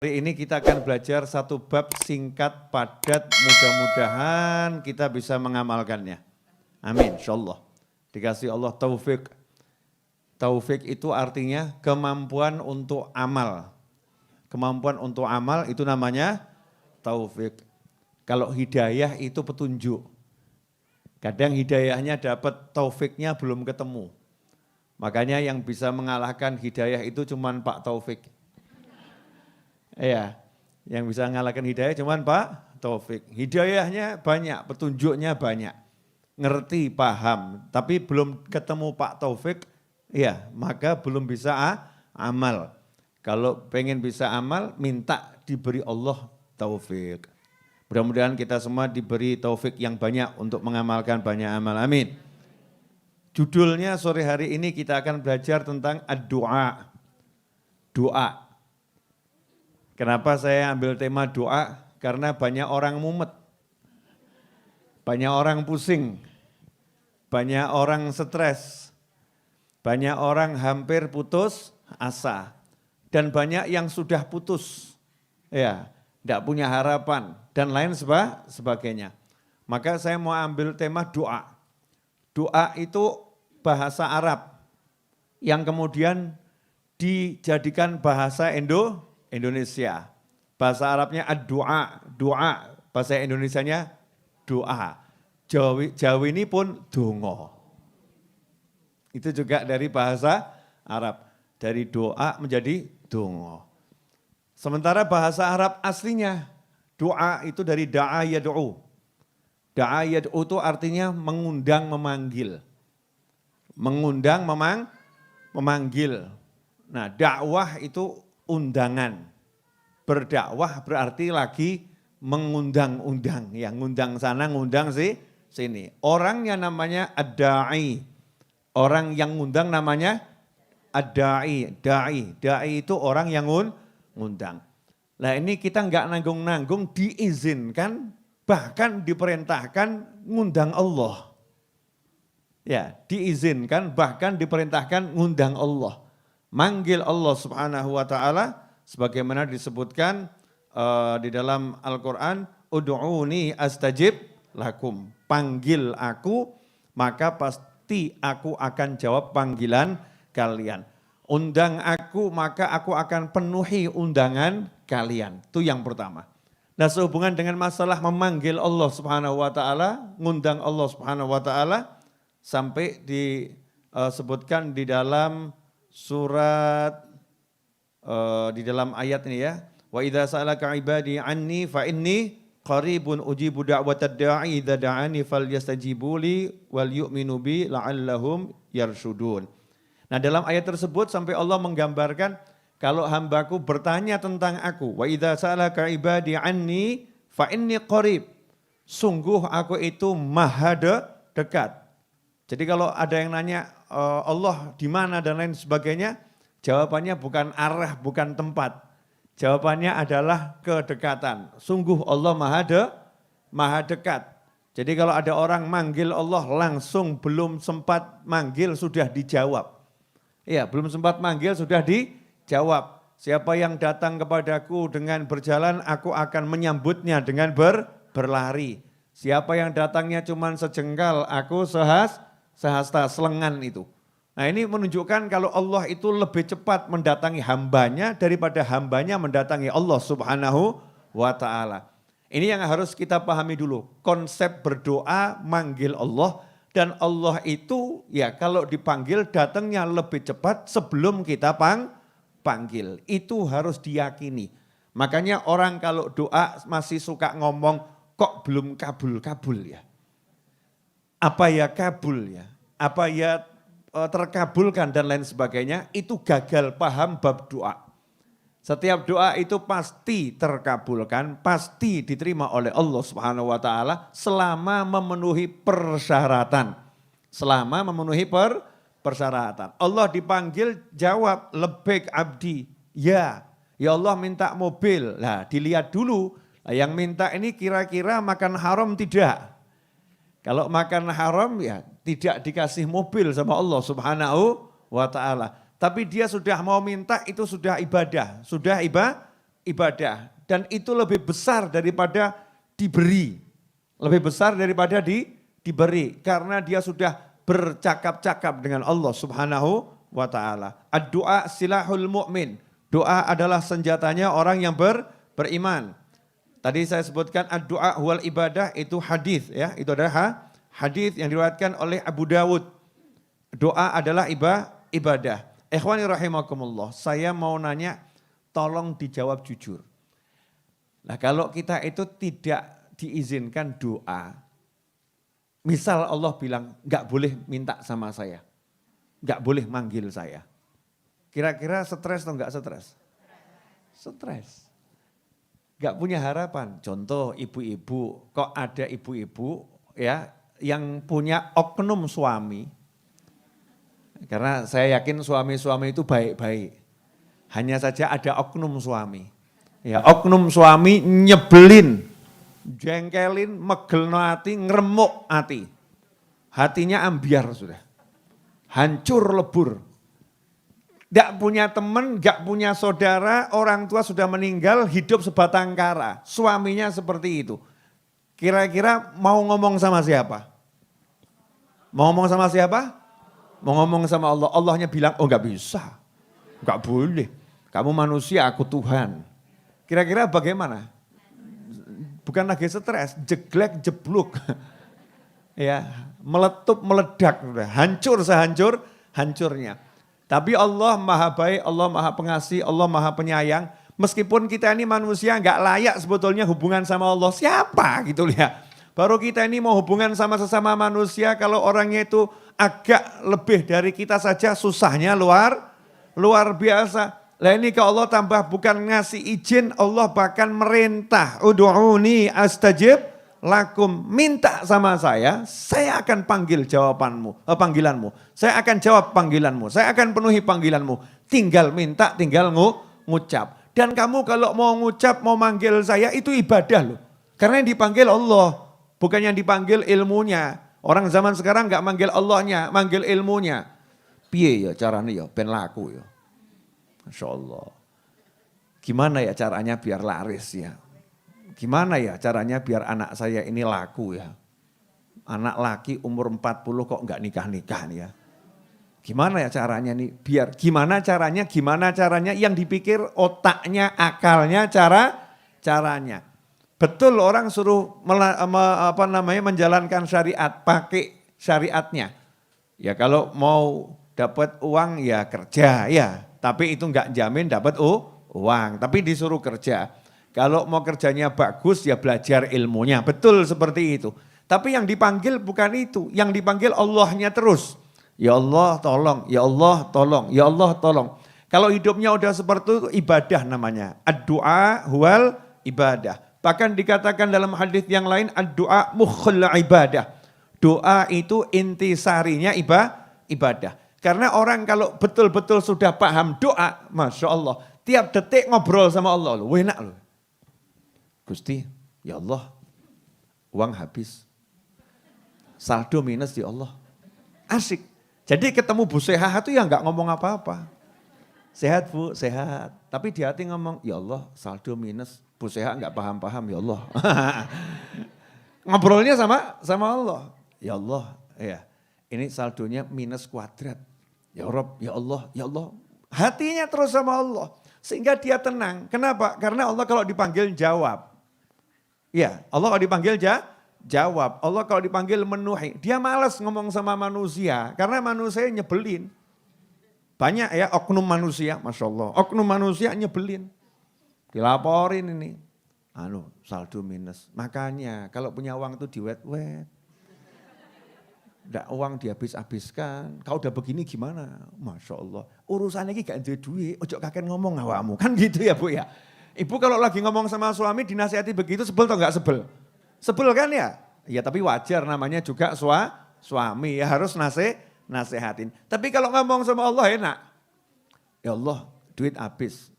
Hari ini kita akan belajar satu bab singkat, padat, mudah-mudahan kita bisa mengamalkannya. Amin, insyaallah. Dikasih Allah taufik. Taufik itu artinya kemampuan untuk amal. Kemampuan untuk amal itu namanya taufik. Kalau hidayah itu petunjuk. Kadang hidayahnya dapat, taufiknya belum ketemu. Makanya yang bisa mengalahkan hidayah itu cuma Pak Taufik. Iya, yang bisa mengalahkan hidayah cuma Pak Taufik. Hidayahnya banyak, petunjuknya banyak. Ngerti, paham, tapi belum ketemu Pak Taufik, ya maka belum bisa amal. Kalau pengen bisa amal, minta diberi Allah taufik. Mudah-mudahan kita semua diberi taufik yang banyak untuk mengamalkan banyak amal. Amin. Judulnya sore hari ini kita akan belajar tentang ad-du'a. Doa. Kenapa saya ambil tema doa? Karena banyak orang mumet. Banyak orang pusing. Banyak orang stres. Banyak orang hampir putus asa. Dan banyak yang sudah putus. Ya, tidak punya harapan dan lain sebagainya. Maka saya mau ambil tema doa. Doa itu bahasa Arab yang kemudian dijadikan bahasa Indonesia. Bahasa Arabnya ad-du'a, doa. Bahasa Indonesianya doa. Jawi ini pun dongo. Itu juga dari bahasa Arab. Dari doa menjadi dongo. Sementara bahasa Arab aslinya doa itu dari da'a yad'u. Da'a yad'u itu artinya mengundang, memanggil. Mengundang, memanggil. Nah, dakwah itu undangan. Berdakwah berarti lagi mengundang-undang. Ya, ngundang sana, ngundang sini. Orangnya namanya ad-da'i. Orang yang ngundang namanya ad-da'i. Da'i itu orang yang ngundang. Nah ini kita enggak nanggung-nanggung, diizinkan, bahkan diperintahkan ngundang Allah. Ya, diizinkan, bahkan diperintahkan ngundang Allah. Manggil Allah subhanahu wa ta'ala, sebagaimana disebutkan di dalam Al-Quran, Udu'uni astajib lakum. Panggil aku, maka pasti aku akan jawab panggilan kalian. Undang aku, maka aku akan penuhi undangan kalian. Itu yang pertama. Nah sehubungan dengan masalah memanggil Allah subhanahu wa ta'ala, ngundang Allah subhanahu wa ta'ala, sampai disebutkan di dalam surat, di dalam ayat ini ya, wa idza sa'alaka ibadi anni fa inni qaribun ujibu da'watad da'i idza da'ani falyastajibu li wal yu'minu bi la'allahum yarshudun. Nah dalam ayat tersebut sampai Allah menggambarkan kalau hambaku bertanya tentang aku, wa idza sa'alaka ibadi anni fa inni qarib. Sungguh aku itu maha dekat. Jadi kalau ada yang nanya Allah di mana dan lain sebagainya, jawabannya bukan arah, bukan tempat. Jawabannya adalah kedekatan. Sungguh Allah maha dekat. Jadi kalau ada orang manggil Allah langsung belum sempat manggil sudah dijawab. Ya, belum sempat manggil sudah dijawab. Siapa yang datang kepadaku dengan berjalan, aku akan menyambutnya dengan berlari. Siapa yang datangnya cuma sejengkal, aku sehasta selengan itu. Nah ini menunjukkan kalau Allah itu lebih cepat mendatangi hambanya daripada hambanya mendatangi Allah subhanahu wa ta'ala. Ini yang harus kita pahami dulu. Konsep berdoa manggil Allah. Dan Allah itu ya kalau dipanggil datangnya lebih cepat sebelum kita panggil. Itu harus diyakini. Makanya orang kalau doa masih suka ngomong kok belum kabul-kabul ya. Apa ya kabul ya. Apa ya terkabulkan dan lain sebagainya. Itu gagal paham bab doa. Setiap doa itu pasti terkabulkan, pasti diterima oleh Allah Subhanahu wa taala selama memenuhi persyaratan. Selama memenuhi persyaratan. Allah dipanggil jawab lebek abdi. Ya Allah minta mobil. Nah, dilihat dulu yang minta ini kira-kira makan haram tidak. Kalau makan haram ya tidak dikasih mobil sama Allah Subhanahu wa taala. Tapi dia sudah mau minta itu sudah ibadah, ibadah. Dan itu lebih besar daripada diberi. Lebih besar daripada diberi. Karena dia sudah bercakap-cakap dengan Allah subhanahu wa ta'ala. Ad-du'a silahul mu'min. Doa adalah senjatanya orang yang beriman. Tadi saya sebutkan ad-du'a huwal ibadah, itu hadis ya. Itu adalah hadis yang diriwayatkan oleh Abu Dawud. Doa adalah ibadah. Ikhwani rahimakumullah, saya mau nanya, tolong dijawab jujur. Nah kalau kita itu tidak diizinkan doa, misal Allah bilang gak boleh minta sama saya, gak boleh manggil saya. Kira-kira stres atau gak stres? Stres. Gak punya harapan. Contoh ibu-ibu, kok ada ibu-ibu ya yang punya oknum suami. Karena saya yakin suami-suami itu baik-baik. Hanya saja ada oknum suami. Ya, oknum suami nyebelin, jengkelin, megelno hati, ngeremuk hati. Hatinya ambiar sudah. Hancur lebur. Gak punya teman, gak punya saudara, orang tua sudah meninggal, hidup sebatang kara. Suaminya seperti itu. Kira-kira mau ngomong sama siapa? Mau ngomong sama siapa? Mau ngomong sama Allah, Allahnya bilang, oh gak bisa, gak boleh. Kamu manusia, aku Tuhan. Kira-kira bagaimana? Bukan lagi stres, jeglek, jeblok. Ya, meletup, meledak, hancur sehancur-hancurnya. Tapi Allah maha baik, Allah maha pengasih, Allah maha penyayang. Meskipun kita ini manusia gak layak sebetulnya hubungan sama Allah, siapa gitu ya. Baru kita ini mau hubungan sama sesama manusia, kalau orangnya itu agak lebih dari kita saja susahnya luar biasa. Lah ini kalau Allah tambah bukan ngasih izin, Allah bahkan merintah. Udu'uni astajib lakum, minta sama saya akan panggil panggilanmu. Saya akan jawab panggilanmu, saya akan penuhi panggilanmu. Tinggal minta, tinggal ngucap. Dan kamu kalau mau ngucap, mau manggil saya itu ibadah loh. Karena yang dipanggil Allah, bukan yang dipanggil ilmunya. Orang zaman sekarang gak manggil Allahnya, manggil ilmunya. Piye ya caranya ya, ben laku ya. Masya Allah. Gimana ya caranya biar laris ya. Gimana ya caranya biar anak saya ini laku ya. Anak laki umur 40 kok gak nikah-nikah nih ya. Gimana ya caranya nih, biar gimana caranya yang dipikir otaknya, akalnya, caranya. Betul orang suruh menjalankan syariat, pakai syariatnya. Ya kalau mau dapat uang ya kerja ya, tapi itu enggak jamin dapat uang, tapi disuruh kerja. Kalau mau kerjanya bagus ya belajar ilmunya, betul seperti itu. Tapi yang dipanggil bukan itu, yang dipanggil Allahnya terus. Ya Allah tolong, ya Allah tolong, ya Allah tolong. Kalau hidupnya udah seperti itu ibadah namanya. Ad-du'a huwal ibadah. Bahkan dikatakan dalam hadis yang lain, ad-du'a mukhul ibadah. Doa itu intisarinya ibadah. Karena orang kalau betul-betul sudah paham doa, Masya Allah, tiap detik ngobrol sama Allah, enak loh. Gusti, ya Allah, uang habis. Saldo minus ya Allah. Asik. Jadi ketemu Bu Seha itu ya enggak ngomong apa-apa. Sehat Bu, sehat. Tapi di hati ngomong, ya Allah saldo minus. Bu Seha enggak paham-paham ya Allah. Ngobrolnya sama Allah. Ya Allah, ya ini saldonya minus kuadrat. Ya Rob, ya Allah, ya Allah. Hatinya terus sama Allah. Sehingga dia tenang. Kenapa? Karena Allah kalau dipanggil jawab. Ya, Allah kalau dipanggil jawab. Allah kalau dipanggil menuhi. Dia malas ngomong sama manusia. Karena manusia nyebelin. Banyak ya oknum manusia, Masya Allah. Oknum manusia nyebelin. Dilaporin ini. Saldo minus. Makanya kalau punya uang itu diwet-wet. Nggak uang dihabis-habiskan. Kau udah begini gimana? Masya Allah. Urusan ini gak ada duit. Ojo kakek ngomong awakmu. Kan gitu ya Bu ya. Ibu kalau lagi ngomong sama suami dinasihati begitu sebel atau enggak sebel? Sebel kan ya? Ya tapi wajar namanya juga suami. Ya harus nasihatin. Tapi kalau ngomong sama Allah enak. Ya Allah duit habis.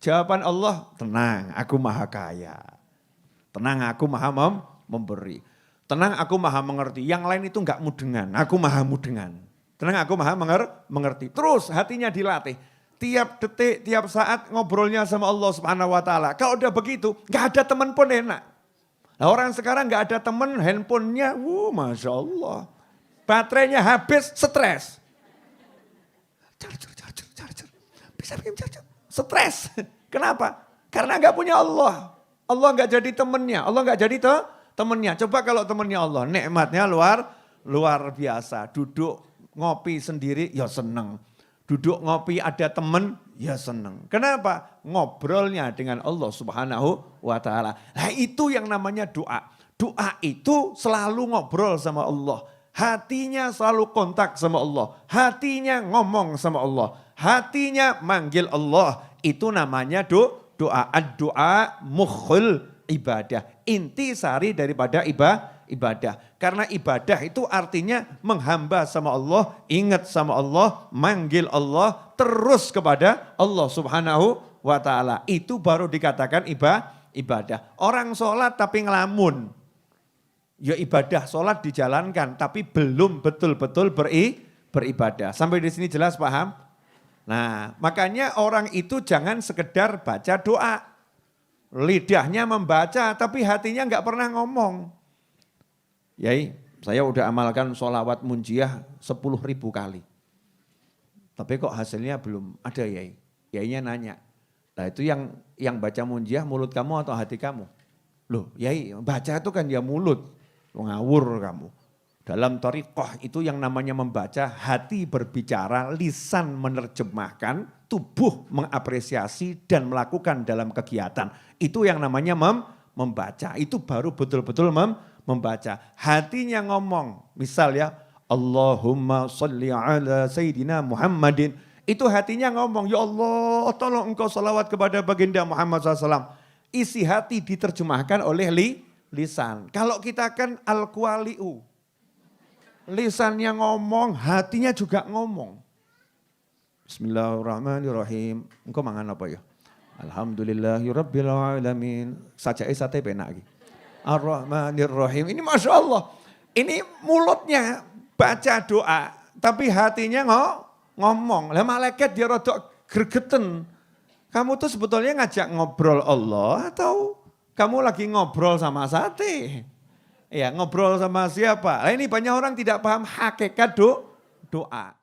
Jawaban Allah, tenang aku maha kaya. Tenang aku maha memberi. Tenang aku maha mengerti. Yang lain itu enggak mudengan. Aku maha mudengan. Tenang aku maha mengerti. Terus hatinya dilatih. tiap detik, tiap saat ngobrolnya sama Allah Subhanahu wa taala. Kalau udah begitu, nggak ada teman pun enak. Nah, orang sekarang nggak ada teman, handphonenya, Masya Allah. Baterainya habis, stres. Charger. Bisa bikin charger. Stres. Kenapa? Karena nggak punya Allah. Allah nggak jadi temennya. Allah nggak jadi temennya. Coba kalau temennya Allah, nikmatnya luar biasa. Duduk ngopi sendiri, ya seneng. Duduk ngopi ada temen, ya seneng. Kenapa? Ngobrolnya dengan Allah Subhanahu wa taala. Nah, itu yang namanya doa. Doa itu selalu ngobrol sama Allah. Hatinya selalu kontak sama Allah. Hatinya ngomong sama Allah. Hatinya manggil Allah. Itu namanya doa. Doa mukhul ibadah. Inti sari daripada ibadah. Karena ibadah itu artinya menghamba sama Allah, ingat sama Allah, manggil Allah, terus kepada Allah Subhanahu wa taala. Itu baru dikatakan ibadah. Orang sholat tapi ngelamun. Ya ibadah sholat dijalankan tapi belum betul-betul beribadah. Sampai di sini jelas paham? Nah, makanya orang itu jangan sekedar baca doa. Lidahnya membaca tapi hatinya enggak pernah ngomong. Yai, saya udah amalkan sholawat munjiah 10.000 kali. Tapi kok hasilnya belum ada Yai. Yainya nanya, nah itu yang baca munjiah mulut kamu atau hati kamu? Loh Yai, baca itu kan ya mulut, ngawur kamu. Dalam thariqah itu yang namanya membaca, hati berbicara, lisan menerjemahkan, tubuh mengapresiasi dan melakukan dalam kegiatan. Itu yang namanya membaca, itu baru betul-betul membaca. Hatinya ngomong, misal ya, Allahumma sholli ala Sayyidina Muhammadin. Itu hatinya ngomong, ya Allah tolong engkau salawat kepada baginda Muhammad SAW. Isi hati diterjemahkan oleh lisan. Kalau kita kan al-kuali'u. Lisannya ngomong, hatinya juga ngomong. Bismillahirrahmanirrahim. Engkau mangan apa ya? Alhamdulillahirrabbilalamin. Sajai sate penak lagi. Ar-Rahmanir-Rahim. Ini Masya Allah. Ini mulutnya baca doa. Tapi hatinya ngomong. Lah malaikat dia rodok gregeten. Kamu tuh sebetulnya ngajak ngobrol Allah atau kamu lagi ngobrol sama sate? Ya ngobrol sama siapa? Nah, ini banyak orang tidak paham hakikat doa.